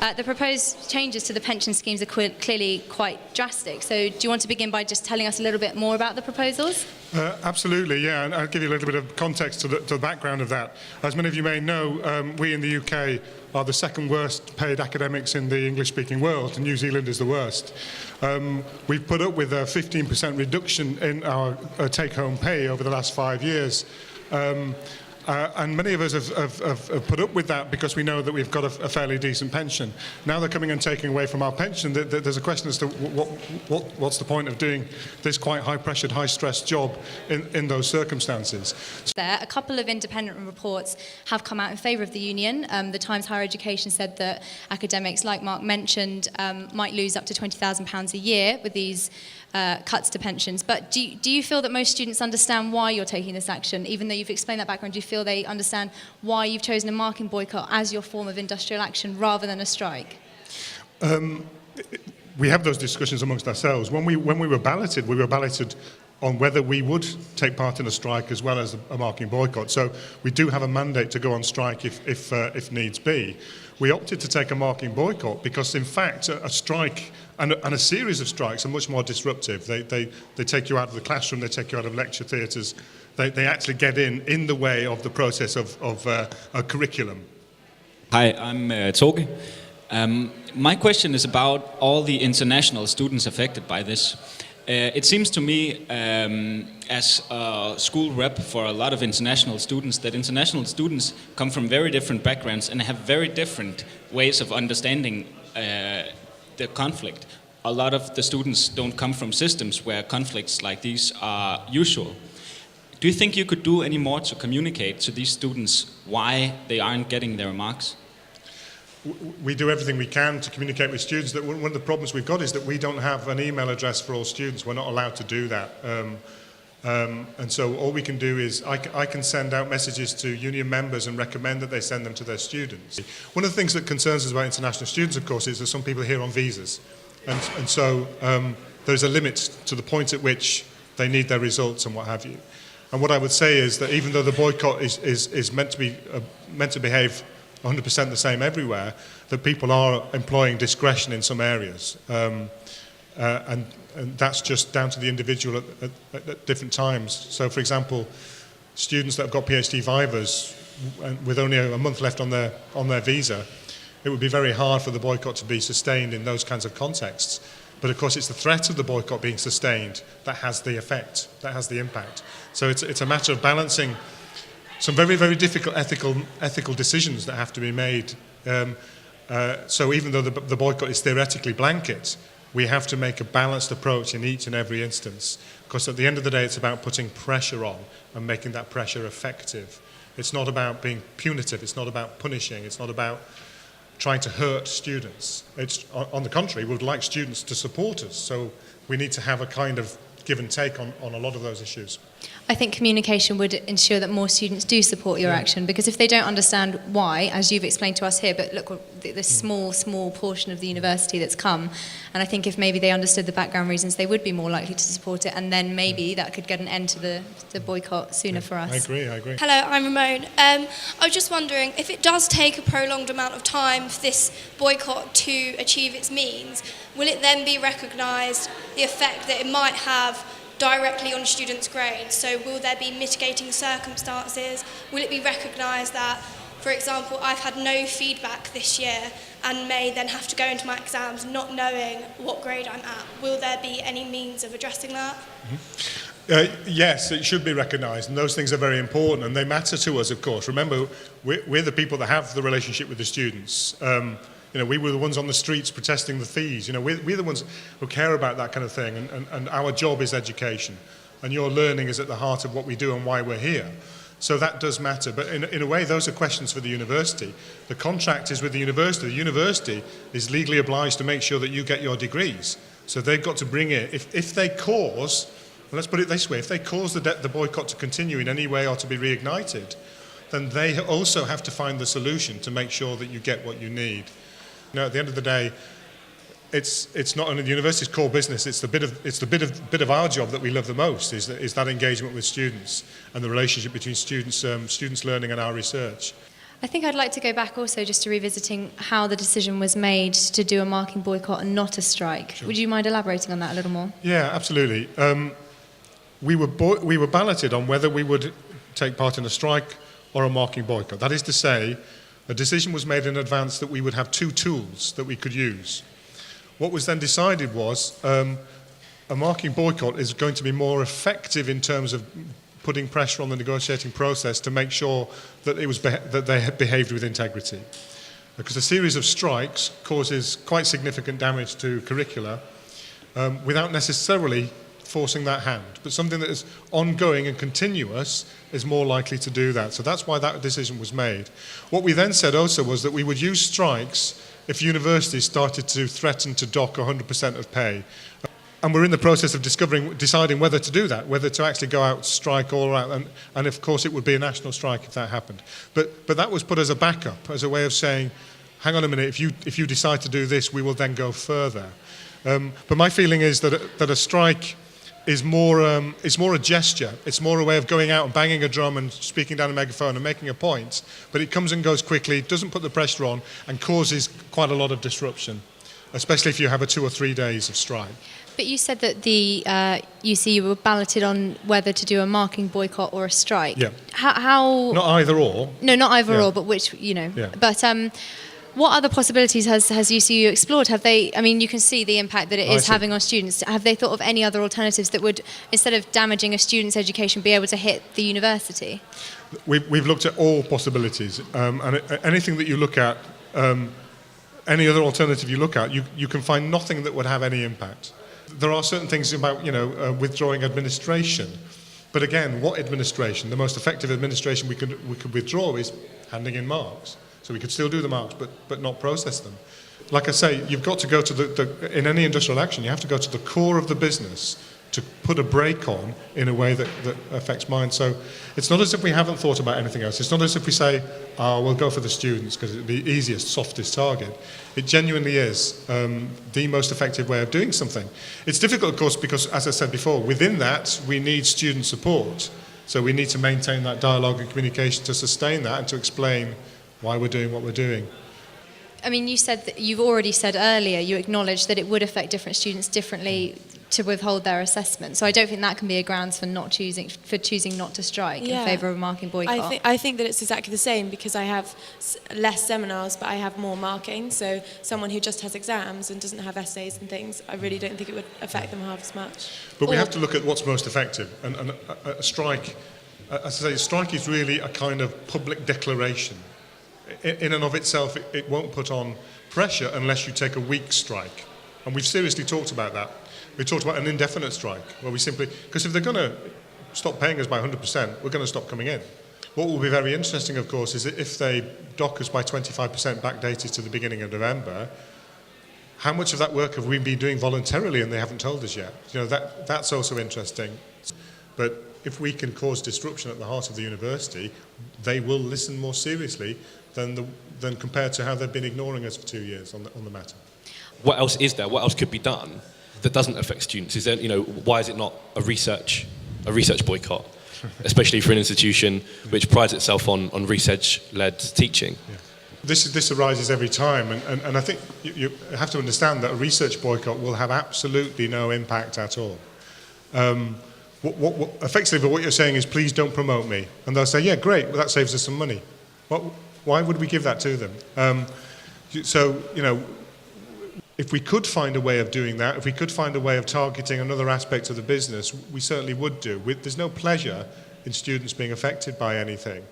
The proposed changes to the pension schemes are clearly quite drastic. So do you want to begin by just telling us a little bit more about the proposals? Absolutely, yeah, and I'll give you a little bit of context to the background of that. As many of you may know, we in the UK are the second worst paid academics in the English-speaking world, and New Zealand is the worst. We've put up with a 15% reduction in our take-home pay over the last 5 years. And many of us have put up with that because we know that we've got a fairly decent pension. Now they're coming and taking away from our pension. There's a question as to what's the point of doing this quite high-pressured, high-stress job in those circumstances. A couple of independent reports have come out in favour of the union. The Times Higher Education said that academics, like Mark mentioned, might lose up to £20,000 a year with these cuts to pensions. But do you feel that most students understand why you're taking this action? Even though you've explained that background, do you feel they understand why you've chosen a marking boycott as your form of industrial action rather than a strike? We have those discussions amongst ourselves. When we were balloted on whether we would take part in a strike as well as a marking boycott. So we do have a mandate to go on strike if needs be. We opted to take a marking boycott because, in fact, a strike and a series of strikes are much more disruptive. They take you out of the classroom, they take you out of lecture theatres. They actually get in the way of the process of a curriculum. Hi, I'm Torge. My question is about all the international students affected by this. It seems to me, as a school rep for a lot of international students, that international students come from very different backgrounds and have very different ways of understanding the conflict. A lot of the students don't come from systems where conflicts like these are usual. Do you think you could do any more to communicate to these students why they aren't getting their marks? We do everything we can to communicate with students. That one of the problems we've got is that we don't have an email address for all students. We're not allowed to do that. And so all we can do is I can send out messages to union members and recommend that they send them to their students. One of the things that concerns us about international students, of course, is that some people are here on visas. And so there's a limit to the point at which they need their results and what have you. And what I would say is that even though the boycott is meant to behave 100% the same everywhere, that people are employing discretion in some areas. And that's just down to the individual at different times. So, for example, students that have got PhD vivas with only a month left on their visa, it would be very hard for the boycott to be sustained in those kinds of contexts. But of course, it's the threat of the boycott being sustained that has the effect, that has the impact. So it's a matter of balancing some very, very difficult ethical decisions that have to be made. So even though the boycott is theoretically blanket, we have to make a balanced approach in each and every instance. Because at the end of the day, it's about putting pressure on and making that pressure effective. It's not about being punitive, it's not about punishing, it's not about trying to hurt students. It's, on the contrary, we would like students to support us. So we need to have a kind of give and take on a lot of those issues. I think communication would ensure that more students do support your action, because if they don't understand why, as you've explained to us here, but look, this small portion of the university that's come, and I think if maybe they understood the background reasons, they would be more likely to support it, and then maybe that could get an end to the boycott sooner for us. I agree. Hello, I'm Ramon. I was just wondering, if it does take a prolonged amount of time for this boycott to achieve its means, will it then be recognised the effect that it might have directly on students' grades? So will there be mitigating circumstances? Will it be recognised that, for example, I've had no feedback this year and may then have to go into my exams not knowing what grade I'm at? Will there be any means of addressing that? Yes, it should be recognised, and those things are very important, and they matter to us, of course. Remember, we're the people that have the relationship with the students. We were the ones on the streets protesting the fees. We're the ones who care about that kind of thing, and our job is education. And your learning is at the heart of what we do and why we're here. So that does matter. But in a way, those are questions for the university. The contract is with the university. The university is legally obliged to make sure that you get your degrees. So they've got to bring it. If they cause, well, let's put it this way, if they cause the boycott to continue in any way or to be reignited, then they also have to find the solution to make sure that you get what you need. At the end of the day, it's not only the university's core business. It's the bit of our job that we love the most. Is that engagement with students and the relationship between students learning and our research. I think I'd like to go back also just to revisiting how the decision was made to do a marking boycott and not a strike. Sure. Would you mind elaborating on that a little more? Yeah, absolutely. We were balloted on whether we would take part in a strike or a marking boycott. That is to say, a decision was made in advance that we would have two tools that we could use. What was then decided was a marking boycott is going to be more effective in terms of putting pressure on the negotiating process to make sure that that they had behaved with integrity. Because a series of strikes causes quite significant damage to curricula without necessarily forcing that hand. But something that is ongoing and continuous is more likely to do that. So that's why that decision was made. What we then said also was that we would use strikes if universities started to threaten to dock 100% of pay. And we're in the process of deciding whether to do that, whether to actually go out, strike all out, and of course it would be a national strike if that happened. But that was put as a backup, as a way of saying, hang on a minute, if you decide to do this, we will then go further. But my feeling is that a strike is more a gesture. It's more a way of going out and banging a drum and speaking down a megaphone and making a point. But it comes and goes quickly, doesn't put the pressure on, and causes quite a lot of disruption, especially if you have 2 or 3 days of strike. But you said that the UCU were balloted on whether to do a marking boycott or a strike. Yeah. How? Not either or. No, not either Yeah. or, but which, you know. Yeah. But what other possibilities has UCU explored? Have they, I mean, you can see the impact that it is having on students. Have they thought of any other alternatives that would, instead of damaging a student's education, be able to hit the university? We've looked at all possibilities, and anything that you look at, any other alternative you look at, you can find nothing that would have any impact. There are certain things about, withdrawing administration. But again, what administration? The most effective administration we could withdraw is handing in marks. So we could still do the marks, but not process them. Like I say, you've got to go to in any industrial action, you have to go to the core of the business to put a brake on in a way that affects mine. So it's not as if we haven't thought about anything else. It's not as if we say, we'll go for the students because it's the easiest, softest target. It genuinely is the most effective way of doing something. It's difficult, of course, because, as I said before, within that, we need student support. So we need to maintain that dialogue and communication to sustain that and to explain why we're doing what we're doing. I mean, you've already said earlier, you acknowledged that it would affect different students differently to withhold their assessment. So I don't think that can be a grounds for choosing not to strike in favour of a marking boycott. I think that it's exactly the same, because I have less seminars, but I have more marking. So someone who just has exams and doesn't have essays and things, I really don't think it would affect them half as much. But we have to look at what's most effective. And a strike, as I say, a strike is really a kind of public declaration. In and of itself, it won't put on pressure unless you take a weak strike. And we've seriously talked about that. We talked about an indefinite strike, where we simply, because if they're going to stop paying us by 100%, we're going to stop coming in. What will be very interesting, of course, is that if they dock us by 25% backdated to the beginning of November, how much of that work have we been doing voluntarily and they haven't told us yet? That's also interesting. But if we can cause disruption at the heart of the university, they will listen more seriously than compared to how they've been ignoring us for 2 years on the matter. What else is there? What else could be done that doesn't affect students? Is there, why is it not a research boycott, especially for an institution which prides itself on research-led teaching? Yeah. This arises every time, and I think you have to understand that a research boycott will have absolutely no impact at all. Effectively, what you're saying is, please don't promote me, and they'll say, yeah, great, well, that saves us some money. Why would we give that to them? If we could find a way of doing that, if we could find a way of targeting another aspect of the business, we certainly would do. There's no pleasure in students being affected by anything.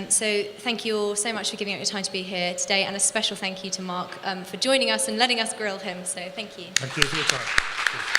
So thank you all so much for giving up your time to be here today, and a special thank you to Mark for joining us and letting us grill him. So thank you. Thank you for your time.